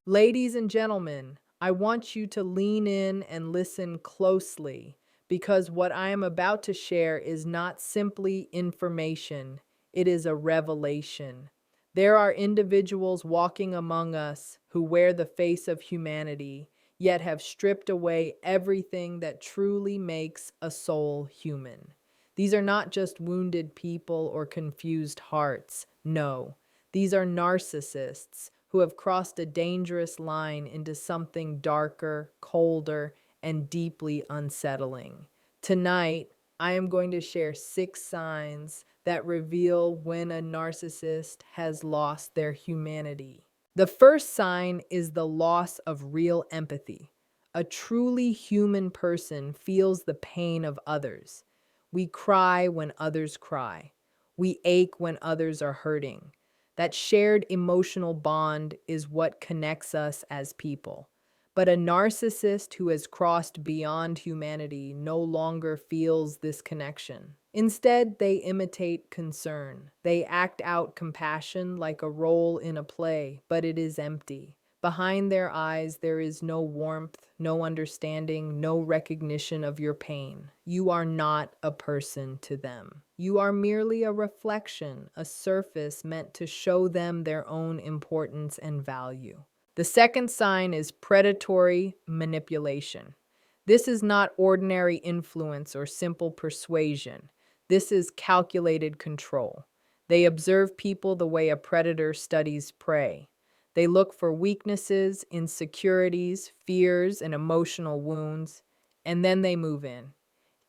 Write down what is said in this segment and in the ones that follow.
Ladies and gentlemen, I want you to lean in and listen closely because what I am about to share is not simply information, it is a revelation. There are individuals walking among us who wear the face of humanity, yet have stripped away everything that truly makes a soul human. These are not just wounded people or confused hearts. No, these are narcissists who have crossed a dangerous line into something darker, colder, and deeply unsettling. Tonight, I am going to share 6 signs that reveal when a narcissist has lost their humanity. The first sign is the loss of real empathy. A truly human person feels the pain of others. We cry when others cry. We ache when others are hurting. That shared emotional bond is what connects us as people. But a narcissist who has crossed beyond humanity no longer feels this connection. Instead, they imitate concern. They act out compassion like a role in a play, but it is empty. Behind their eyes, there is no warmth, no understanding, no recognition of your pain. You are not a person to them. You are merely a reflection, a surface meant to show them their own importance and value. The second sign is predatory manipulation. This is not ordinary influence or simple persuasion. This is calculated control. They observe people the way a predator studies prey. They look for weaknesses, insecurities, fears, and emotional wounds, and then they move in.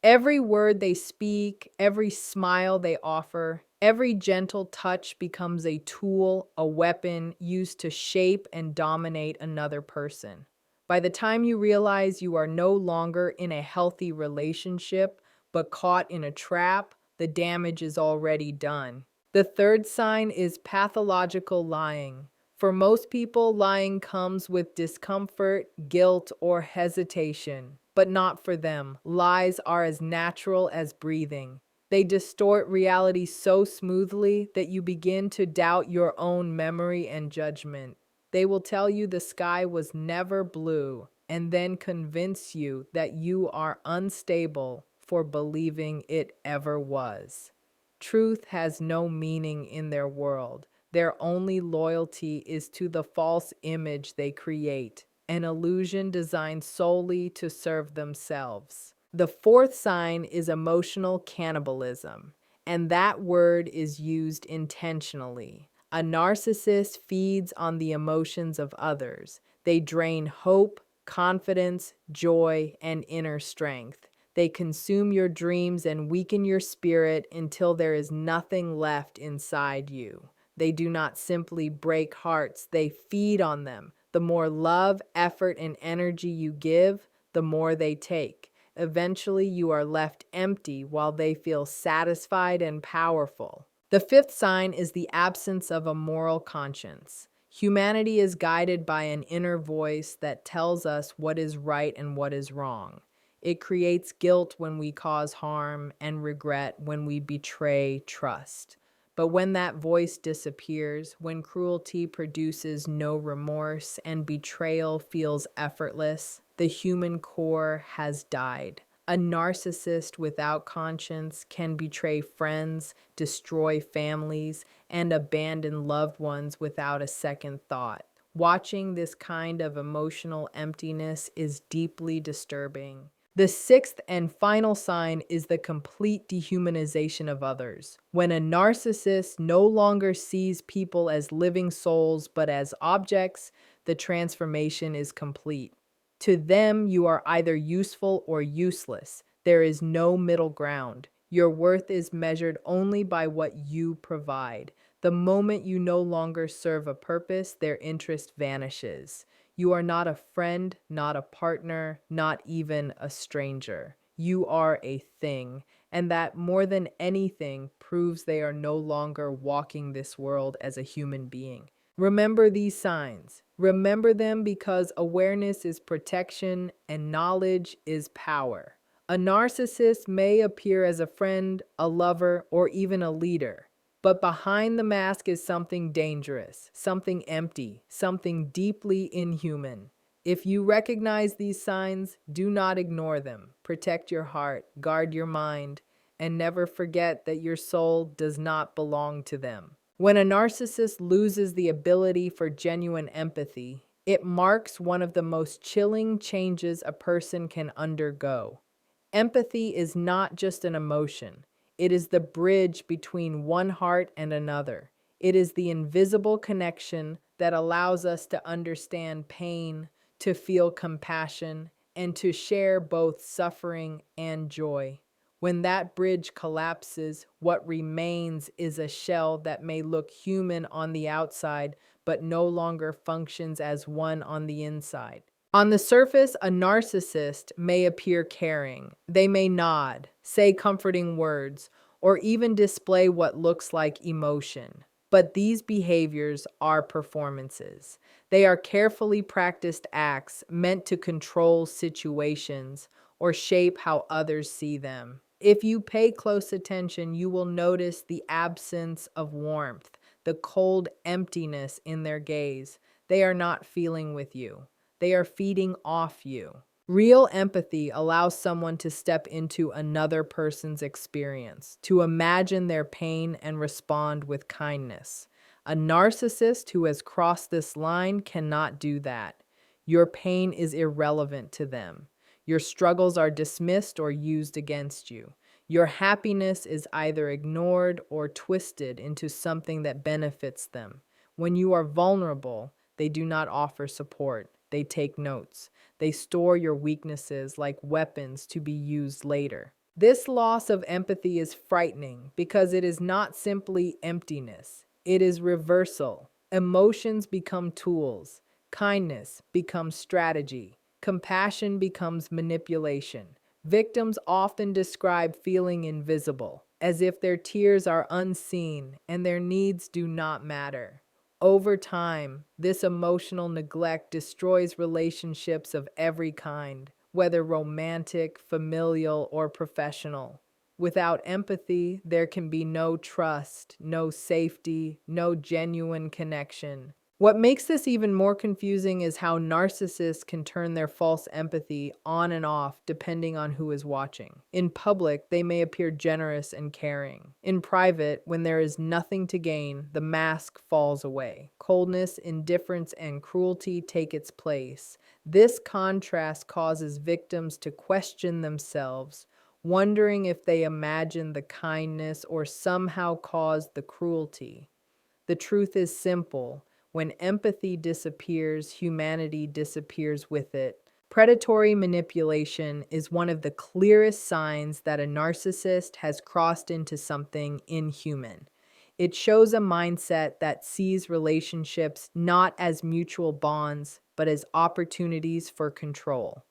Every word they speak, every smile they offer, every gentle touch becomes a tool, a weapon used to shape and dominate another person. By the time you realize you are no longer in a healthy relationship, but caught in a trap, the damage is already done. The third sign is pathological lying. For most people, lying comes with discomfort, guilt, or hesitation. But not for them. Lies are as natural as breathing. They distort reality so smoothly that you begin to doubt your own memory and judgment. They will tell you the sky was never blue and then convince you that you are unstable for believing it ever was. Truth has no meaning in their world. Their only loyalty is to the false image they create, an illusion designed solely to serve themselves. The fourth sign is emotional cannibalism, and that word is used intentionally. A narcissist feeds on the emotions of others. They drain hope, confidence, joy, and inner strength. They consume your dreams and weaken your spirit until there is nothing left inside you. They do not simply break hearts, they feed on them. The more love, effort, and energy you give, the more they take. Eventually, you are left empty while they feel satisfied and powerful. The fifth sign is the absence of a moral conscience. Humanity is guided by an inner voice that tells us what is right and what is wrong. It creates guilt when we cause harm and regret when we betray trust. But when that voice disappears, when cruelty produces no remorse and betrayal feels effortless, the human core has died. A narcissist without conscience can betray friends, destroy families, and abandon loved ones without a second thought. Watching this kind of emotional emptiness is deeply disturbing. The sixth and final sign is the complete dehumanization of others. When a narcissist no longer sees people as living souls but as objects, the transformation is complete. To them, you are either useful or useless. There is no middle ground. Your worth is measured only by what you provide. The moment you no longer serve a purpose, their interest vanishes. You are not a friend, not a partner, not even a stranger. You are a thing, and that more than anything proves they are no longer walking this world as a human being. Remember these signs. Remember them because awareness is protection and knowledge is power. A narcissist may appear as a friend, a lover, or even a leader, But behind the mask is something dangerous, something empty, something deeply inhuman. If you recognize these signs, do not ignore them. Protect your heart, guard your mind, and never forget that your soul does not belong to them. When a narcissist loses the ability for genuine empathy, it marks one of the most chilling changes a person can undergo. Empathy is not just an emotion, it is the bridge between one heart and another. It is the invisible connection that allows us to understand pain, to feel compassion, and to share both suffering and joy. When that bridge collapses, what remains is a shell that may look human on the outside, but no longer functions as one on the inside. On the surface, a narcissist may appear caring. They may nod, say comforting words, or even display what looks like emotion. But these behaviors are performances. They are carefully practiced acts meant to control situations or shape how others see them. If you pay close attention, you will notice the absence of warmth, the cold emptiness in their gaze. They are not feeling with you. They are feeding off you. Real empathy allows someone to step into another person's experience, to imagine their pain and respond with kindness. A narcissist who has crossed this line cannot do that. Your pain is irrelevant to them. Your struggles are dismissed or used against you. Your happiness is either ignored or twisted into something that benefits them. When you are vulnerable, they do not offer support. They take notes. They store your weaknesses like weapons to be used later. This loss of empathy is frightening because it is not simply emptiness. It is reversal. Emotions become tools. Kindness becomes strategy. Compassion becomes manipulation. Victims often describe feeling invisible, as if their tears are unseen and their needs do not matter. Over time, this emotional neglect destroys relationships of every kind, whether romantic, familial, or professional. Without empathy, there can be no trust, no safety, no genuine connection. What makes this even more confusing is how narcissists can turn their false empathy on and off depending on who is watching. In public, they may appear generous and caring. In private, when there is nothing to gain, the mask falls away. Coldness, indifference, and cruelty take its place. This contrast causes victims to question themselves, wondering if they imagined the kindness or somehow caused the cruelty. The truth is simple. When empathy disappears, humanity disappears with it. Predatory manipulation is one of the clearest signs that a narcissist has crossed into something inhuman. It shows a mindset that sees relationships not as mutual bonds, but as opportunities for control.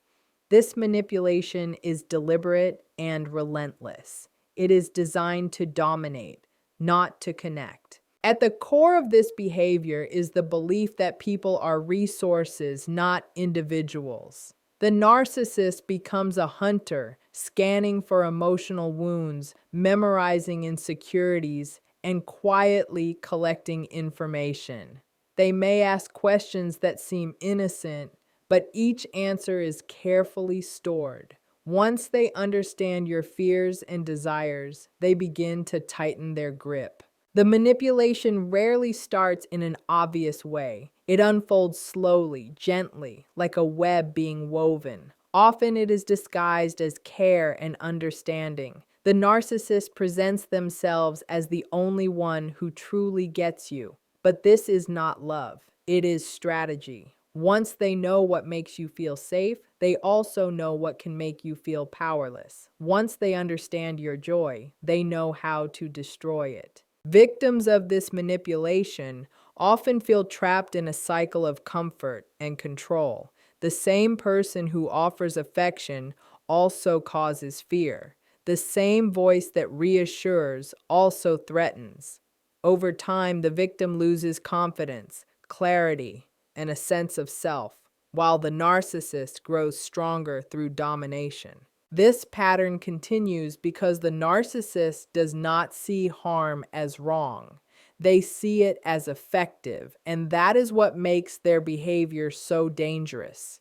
This manipulation is deliberate and relentless. It is designed to dominate, not to connect. At the core of this behavior is the belief that people are resources, not individuals. The narcissist becomes a hunter, scanning for emotional wounds, memorizing insecurities, and quietly collecting information. They may ask questions that seem innocent, but each answer is carefully stored. Once they understand your fears and desires, they begin to tighten their grip. The manipulation rarely starts in an obvious way. It unfolds slowly, gently, like a web being woven. Often it is disguised as care and understanding. The narcissist presents themselves as the only one who truly gets you. But this is not love. It is strategy. Once they know what makes you feel safe, they also know what can make you feel powerless. Once they understand your joy, they know how to destroy it. Victims of this manipulation often feel trapped in a cycle of comfort and control. The same person who offers affection also causes fear. The same voice that reassures also threatens. Over time, the victim loses confidence, clarity, and a sense of self, while the narcissist grows stronger through domination. This pattern continues because the narcissist does not see harm as wrong. They see it as effective, and that is what makes their behavior so dangerous.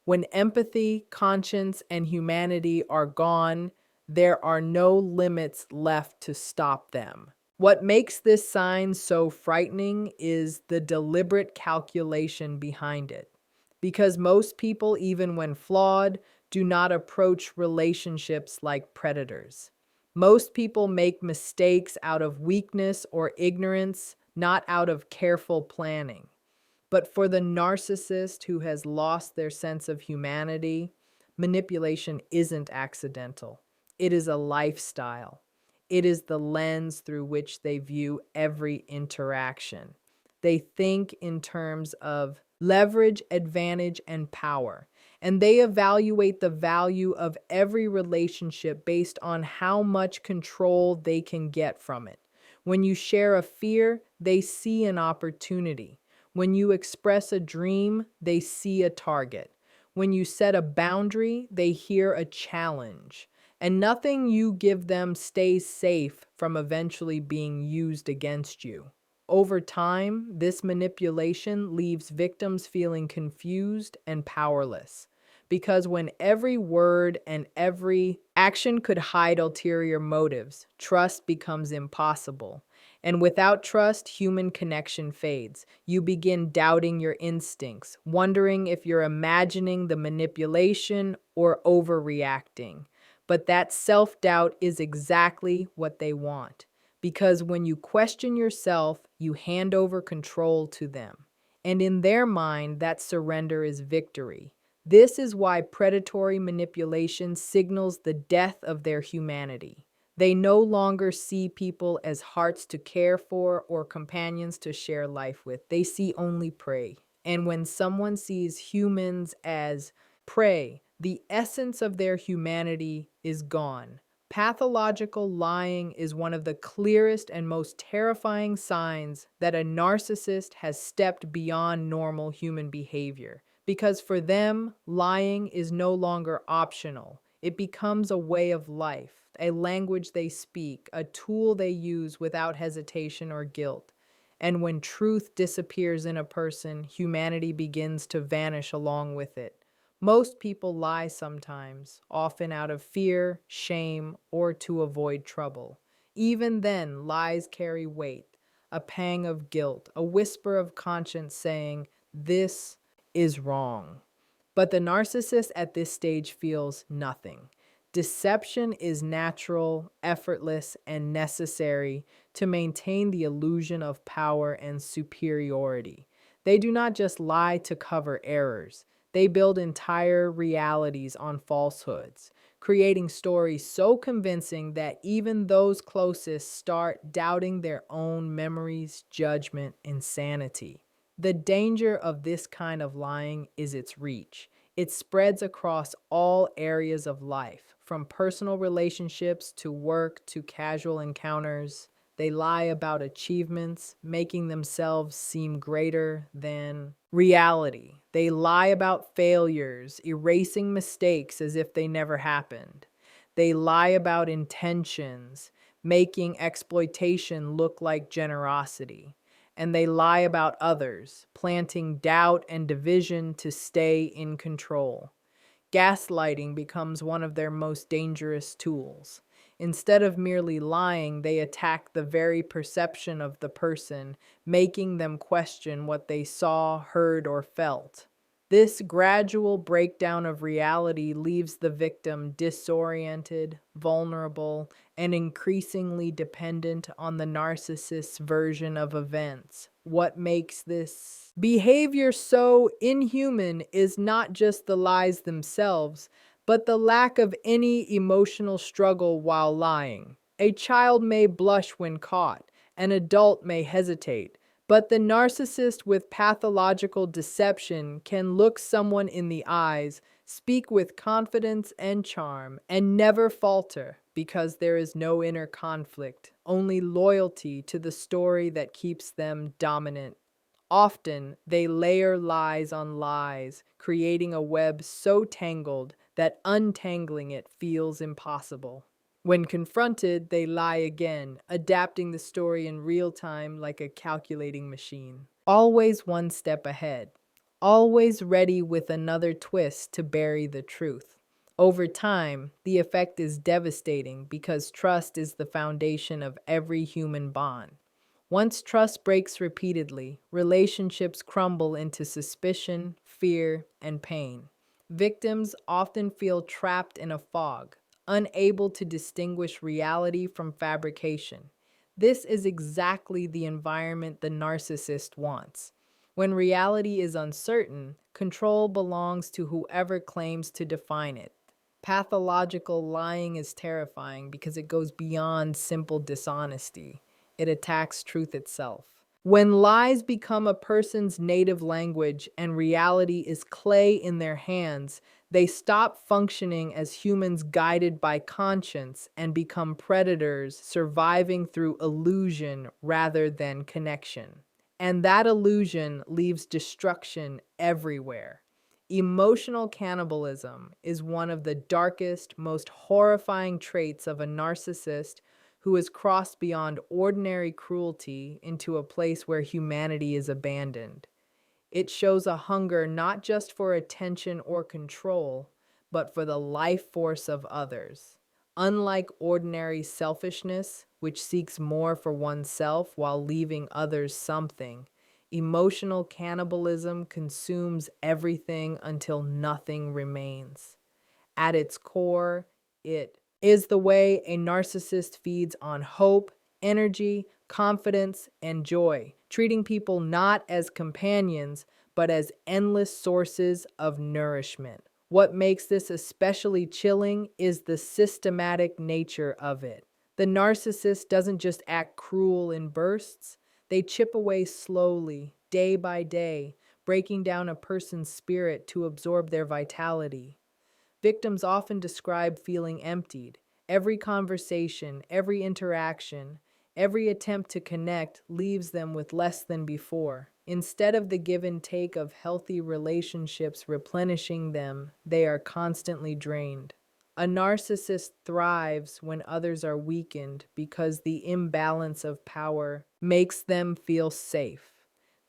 When empathy, conscience, and humanity are gone, there are no limits left to stop them. What makes this sign so frightening is the deliberate calculation behind it. Because most people, even when flawed, do not approach relationships like predators. Most people make mistakes out of weakness or ignorance, not out of careful planning. But for the narcissist who has lost their sense of humanity, manipulation isn't accidental. It is a lifestyle. It is the lens through which they view every interaction. They think in terms of leverage, advantage, and power. And they evaluate the value of every relationship based on how much control they can get from it. When you share a fear, they see an opportunity. When you express a dream, they see a target. When you set a boundary, they hear a challenge. And nothing you give them stays safe from eventually being used against you. Over time, this manipulation leaves victims feeling confused and powerless. Because when every word and every action could hide ulterior motives, trust becomes impossible. And without trust, human connection fades. You begin doubting your instincts, wondering if you're imagining the manipulation or overreacting. But that self-doubt is exactly what they want. Because when you question yourself, you hand over control to them. And in their mind, that surrender is victory. This is why predatory manipulation signals the death of their humanity. They no longer see people as hearts to care for or companions to share life with. They see only prey. And when someone sees humans as prey, the essence of their humanity is gone. Pathological lying is one of the clearest and most terrifying signs that a narcissist has stepped beyond normal human behavior. Because for them, lying is no longer optional. It becomes a way of life, a language they speak, a tool they use without hesitation or guilt. And when truth disappears in a person, humanity begins to vanish along with it. Most people lie sometimes, often out of fear, shame, or to avoid trouble. Even then, lies carry weight, a pang of guilt, a whisper of conscience saying, "This is wrong." But the narcissist at this stage feels nothing. Deception is natural, effortless, and necessary to maintain the illusion of power and superiority. They do not just lie to cover errors. They build entire realities on falsehoods, creating stories so convincing that even those closest start doubting their own memories, judgment, and sanity. The danger of this kind of lying is its reach. It spreads across all areas of life, from personal relationships to work to casual encounters. They lie about achievements, making themselves seem greater than reality. They lie about failures, erasing mistakes as if they never happened. They lie about intentions, making exploitation look like generosity. And they lie about others, planting doubt and division to stay in control. Gaslighting becomes one of their most dangerous tools. Instead of merely lying, they attack the very perception of the person, making them question what they saw, heard, or felt. This gradual breakdown of reality leaves the victim disoriented, vulnerable, and increasingly dependent on the narcissist's version of events. What makes this behavior so inhuman is not just the lies themselves, but the lack of any emotional struggle while lying. A child may blush when caught, an adult may hesitate, but the narcissist with pathological deception can look someone in the eyes, speak with confidence and charm, and never falter because there is no inner conflict, only loyalty to the story that keeps them dominant. Often, they layer lies on lies, creating a web so tangled that untangling it feels impossible. When confronted, they lie again, adapting the story in real time like a calculating machine. Always one step ahead, always ready with another twist to bury the truth. Over time, the effect is devastating because trust is the foundation of every human bond. Once trust breaks repeatedly, relationships crumble into suspicion, fear, and pain. Victims often feel trapped in a fog, unable to distinguish reality from fabrication. This is exactly the environment the narcissist wants. When reality is uncertain, control belongs to whoever claims to define it. Pathological lying is terrifying because it goes beyond simple dishonesty. It attacks truth itself. When lies become a person's native language and reality is clay in their hands, they stop functioning as humans guided by conscience and become predators surviving through illusion rather than connection. And that illusion leaves destruction everywhere. Emotional cannibalism is one of the darkest, most horrifying traits of a narcissist who has crossed beyond ordinary cruelty into a place where humanity is abandoned. It shows a hunger not just for attention or control, but for the life force of others. Unlike ordinary selfishness, which seeks more for oneself while leaving others something, emotional cannibalism consumes everything until nothing remains. At its core, it is the way a narcissist feeds on hope, energy, confidence, and joy, treating people not as companions, but as endless sources of nourishment. What makes this especially chilling is the systematic nature of it. The narcissist doesn't just act cruel in bursts, they chip away slowly, day by day, breaking down a person's spirit to absorb their vitality. Victims often describe feeling emptied. Every conversation, every interaction, every attempt to connect leaves them with less than before. Instead of the give and take of healthy relationships replenishing them, they are constantly drained. A narcissist thrives when others are weakened because the imbalance of power makes them feel safe.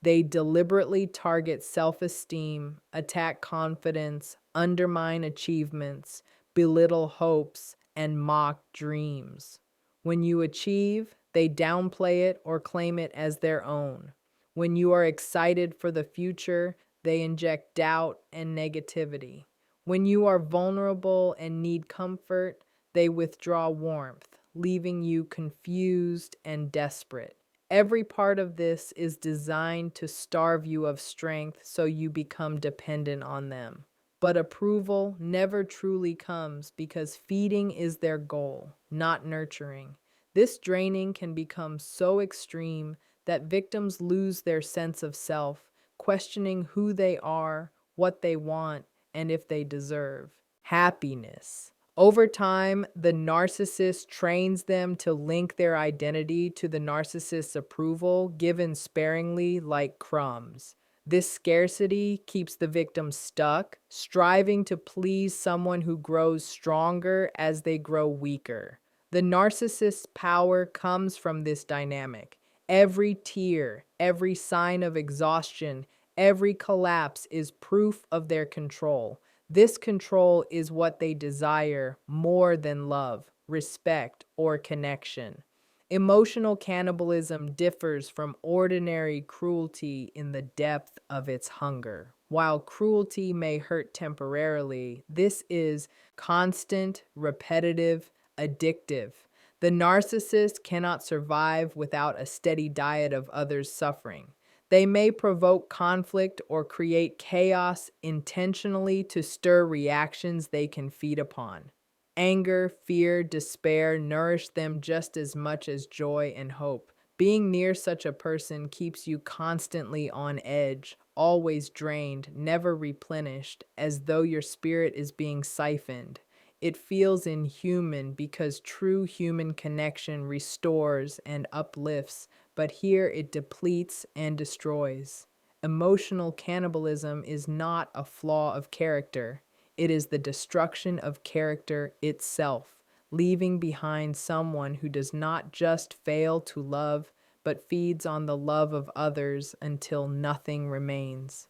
They deliberately target self-esteem, attack confidence, undermine achievements, belittle hopes, and mock dreams. When you achieve, they downplay it or claim it as their own. When you are excited for the future, they inject doubt and negativity. When you are vulnerable and need comfort, they withdraw warmth, leaving you confused and desperate. Every part of this is designed to starve you of strength so you become dependent on them. But approval never truly comes because feeding is their goal, not nurturing. This draining can become so extreme that victims lose their sense of self, questioning who they are, what they want, and if they deserve happiness. Over time, the narcissist trains them to link their identity to the narcissist's approval, given sparingly like crumbs. This scarcity keeps the victim stuck, striving to please someone who grows stronger as they grow weaker. The narcissist's power comes from this dynamic. Every tear, every sign of exhaustion, every collapse is proof of their control. This control is what they desire more than love, respect, or connection. Emotional cannibalism differs from ordinary cruelty in the depth of its hunger. While cruelty may hurt temporarily, this is constant, repetitive, addictive. The narcissist cannot survive without a steady diet of others' suffering. They may provoke conflict or create chaos intentionally to stir reactions they can feed upon. Anger, fear, despair nourish them just as much as joy and hope. Being near such a person keeps you constantly on edge, always drained, never replenished, as though your spirit is being siphoned. It feels inhuman because true human connection restores and uplifts, but here it depletes and destroys. Emotional cannibalism is not a flaw of character. It is the destruction of character itself, leaving behind someone who does not just fail to love, but feeds on the love of others until nothing remains.